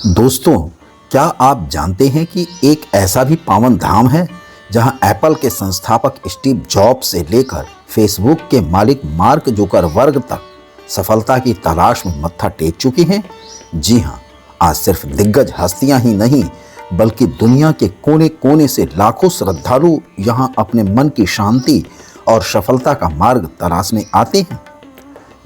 दोस्तों, क्या आप जानते हैं कि एक ऐसा भी पावन धाम है जहां एप्पल के संस्थापक स्टीव जॉब्स से लेकर फेसबुक के मालिक मार्क जुकरबर्ग तक सफलता की तलाश में मत्था टेक चुके हैं। जी हां, आज सिर्फ दिग्गज हस्तियां ही नहीं बल्कि दुनिया के कोने कोने से लाखों श्रद्धालु यहां अपने मन की शांति और सफलता का मार्ग तलाशने आते हैं।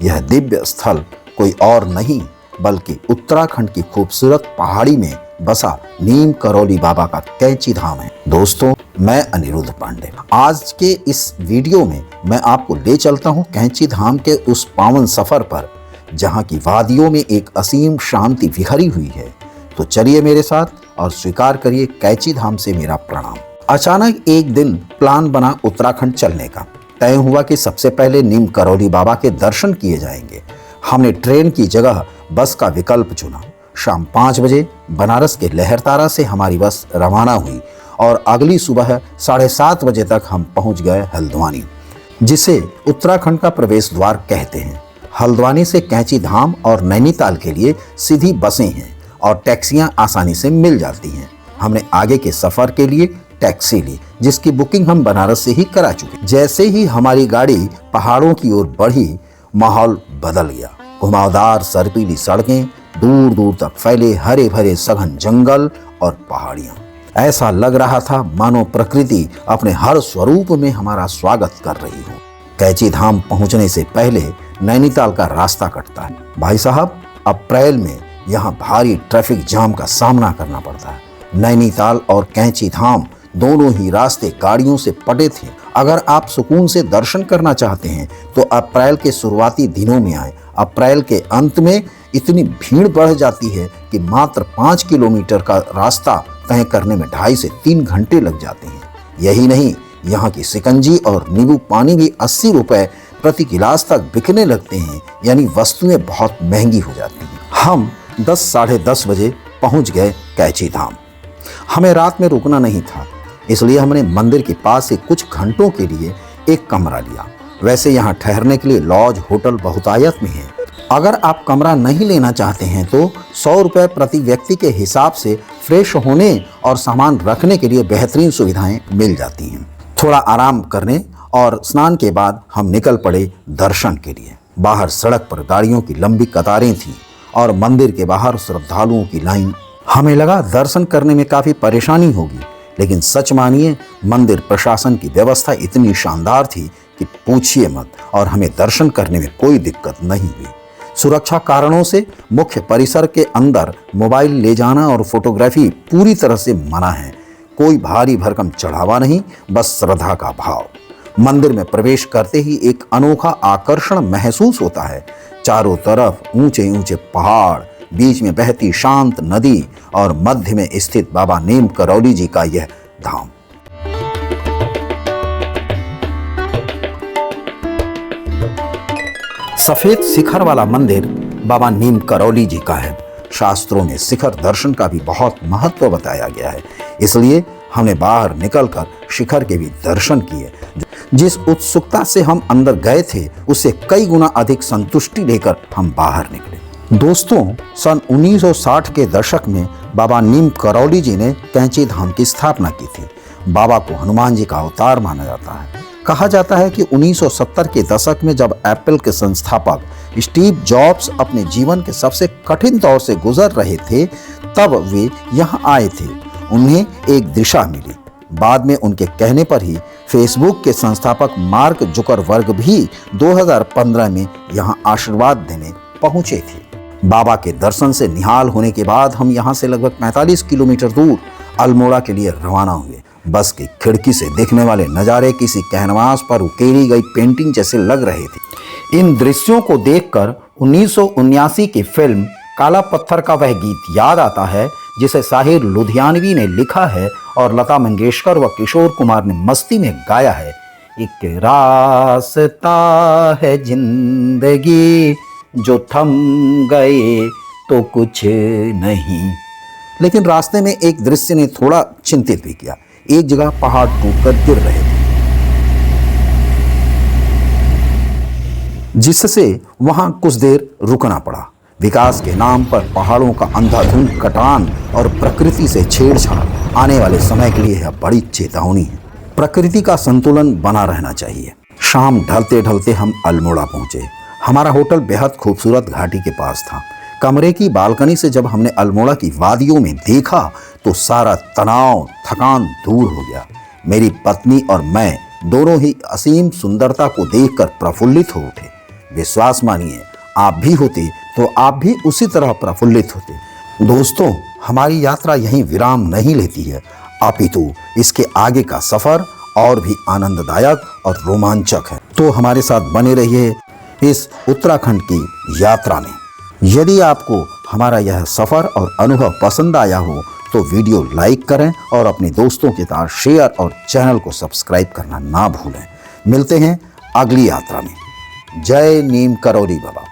यह दिव्य स्थल कोई और नहीं बल्कि उत्तराखंड की खूबसूरत पहाड़ी में बसा नीम करौली बाबा का कैंची धाम है। दोस्तों, मैं अनिरुद्ध पांडे आज के इस वीडियो में मैं आपको ले चलता हूं कैंची धाम के उस पावन सफर पर जहां की वादियों में एक असीम शांति विहरी हुई है। तो चलिए मेरे साथ और स्वीकार करिए कैंची धाम से मेरा प्रणाम। अचानक एक दिन प्लान बना उत्तराखंड चलने का। तय हुआ कि सबसे पहले नीम करौली बाबा के दर्शन किए जाएंगे। हमने ट्रेन की जगह बस का विकल्प चुना। शाम 5 बजे बनारस के लहरतारा से हमारी बस रवाना हुई और अगली सुबह 7:30 बजे तक हम पहुंच गए हल्द्वानी, जिसे उत्तराखंड का प्रवेश द्वार कहते हैं। हल्द्वानी से कैंची धाम और नैनीताल के लिए सीधी बसें हैं और टैक्सियां आसानी से मिल जाती हैं। हमने आगे के सफर के लिए टैक्सी ली, जिसकी बुकिंग हम बनारस से ही करा चुके। जैसे ही हमारी गाड़ी पहाड़ों की ओर बढ़ी, माहौल बदल गया। घुमावदार सर्पीली सड़कें, दूर दूर तक फैले हरे भरे सघन जंगल और पहाड़ियां। ऐसा लग रहा था मानो प्रकृति अपने हर स्वरूप में हमारा स्वागत कर रही हो। कैंची धाम पहुंचने से पहले नैनीताल का रास्ता कटता है। भाई साहब, अप्रैल में यहाँ भारी ट्रैफिक जाम का सामना करना पड़ता है। नैनीताल और कैंची धाम दोनों ही रास्ते गाड़ियों से पटे थे। अगर आप सुकून से दर्शन करना चाहते हैं तो अप्रैल के शुरुआती दिनों में आए। अप्रैल के अंत में इतनी भीड़ बढ़ जाती है कि मात्र 5 किलोमीटर का रास्ता तय करने में 2.5 से 3 घंटे लग जाते हैं। यही नहीं, यहाँ की शिकंजी और नींबू पानी भी 80 रुपए प्रति गिलास तक बिकने लगते हैं, यानी वस्तुएं बहुत महंगी हो जाती हैं। हम 10 साढ़े 10 बजे पहुँच गए कैंची धाम। हमें रात में रुकना नहीं था, इसलिए हमने मंदिर के पास से कुछ घंटों के लिए एक कमरा लिया। वैसे यहाँ ठहरने के लिए लॉज होटल बहुतायत में है। अगर आप कमरा नहीं लेना चाहते हैं तो 100 रुपये प्रति व्यक्ति के हिसाब से फ्रेश होने और सामान रखने के लिए बेहतरीन सुविधाएं मिल जाती हैं। थोड़ा आराम करने और स्नान के बाद हम निकल पड़े दर्शन के लिए। बाहर सड़क पर गाड़ियों की लंबी कतारें थीं और मंदिर के बाहर श्रद्धालुओं की लाइन। हमें लगा दर्शन करने में काफ़ी परेशानी होगी, लेकिन सच मानिए मंदिर प्रशासन की व्यवस्था इतनी शानदार थी कि पूछिए मत, और हमें दर्शन करने में कोई दिक्कत नहीं हुई। सुरक्षा कारणों से मुख्य परिसर के अंदर मोबाइल ले जाना और फोटोग्राफी पूरी तरह से मना है। कोई भारी भरकम चढ़ावा नहीं, बस श्रद्धा का भाव। मंदिर में प्रवेश करते ही एक अनोखा आकर्षण महसूस होता है। चारों तरफ ऊंचे ऊंचे पहाड़, बीच में बहती शांत नदी और मध्य में स्थित बाबा नीम करौली जी का यह धाम। सफेद शिखर वाला मंदिर बाबा नीम करौली जी का है। शास्त्रों में शिखर दर्शन का भी बहुत महत्व बताया गया है, इसलिए हमने बाहर निकलकर शिखर के भी दर्शन किए। जिस उत्सुकता से हम अंदर गए थे, उससे कई गुना अधिक संतुष्टि लेकर हम बाहर निकले। दोस्तों, सन 1960 के दशक में बाबा नीम करौली जी ने कैंची धाम की स्थापना की थी। बाबा को हनुमान जी का अवतार माना जाता है। कहा जाता है कि 1970 के दशक में जब एप्पल के संस्थापक स्टीव जॉब्स अपने जीवन के सबसे कठिन दौर से गुजर रहे थे, तब वे यहाँ आए थे। उन्हें एक दिशा मिली। बाद में उनके कहने पर ही फेसबुक के संस्थापक मार्क जुकरबर्ग भी 2015 में यहाँ आशीर्वाद देने पहुंचे थे। बाबा के दर्शन से निहाल होने के बाद हम यहाँ से लगभग 45 किलोमीटर दूर अल्मोड़ा के लिए रवाना हुए। बस की खिड़की से देखने वाले नज़ारे किसी कैनवास पर उकेरी गई पेंटिंग जैसे लग रहे थे। इन दृश्यों को देखकर 1979 की फिल्म काला पत्थर का वह गीत याद आता है, जिसे साहिर लुधियानवी ने लिखा है और लता मंगेशकर व किशोर कुमार ने मस्ती में गाया है। एक रास्ता है जिंदगी, जो थम गए तो कुछ नहीं। लेकिन रास्ते में एक दृश्य ने थोड़ा चिंतित भी किया। एक जगह पहाड़ टूटकर गिर रहे थे, जिससे वहां कुछ देर रुकना पड़ा। विकास के नाम पर पहाड़ों का अंधाधुंध कटान और प्रकृति से छेड़छाड़ आने वाले समय के लिए यह बड़ी चेतावनी है। प्रकृति का संतुलन बना रहना चाहिए। शाम ढलते ढलते हम अल्मोड़ा पहुंचे। हमारा होटल बेहद खूबसूरत घाटी के पास था। कमरे की बालकनी से जब हमने अल्मोड़ा की वादियों में देखा तो सारा तनाव थकान दूर हो गया। मेरी पत्नी और मैं दोनों ही असीम सुंदरता को देखकर प्रफुल्लित हो उठे। विश्वास मानिए, आप भी होते तो आप भी उसी तरह प्रफुल्लित होते। दोस्तों, हमारी यात्रा यहीं विराम नहीं लेती है, अपितु इसके आगे का सफर और भी आनंददायक और रोमांचक है। तो हमारे साथ बने रहिए इस उत्तराखंड की यात्रा में। यदि आपको हमारा यह सफर और अनुभव पसंद आया हो तो वीडियो लाइक करें और अपने दोस्तों के साथ शेयर और चैनल को सब्सक्राइब करना ना भूलें। मिलते हैं अगली यात्रा में। जय नीम करौली बाबा।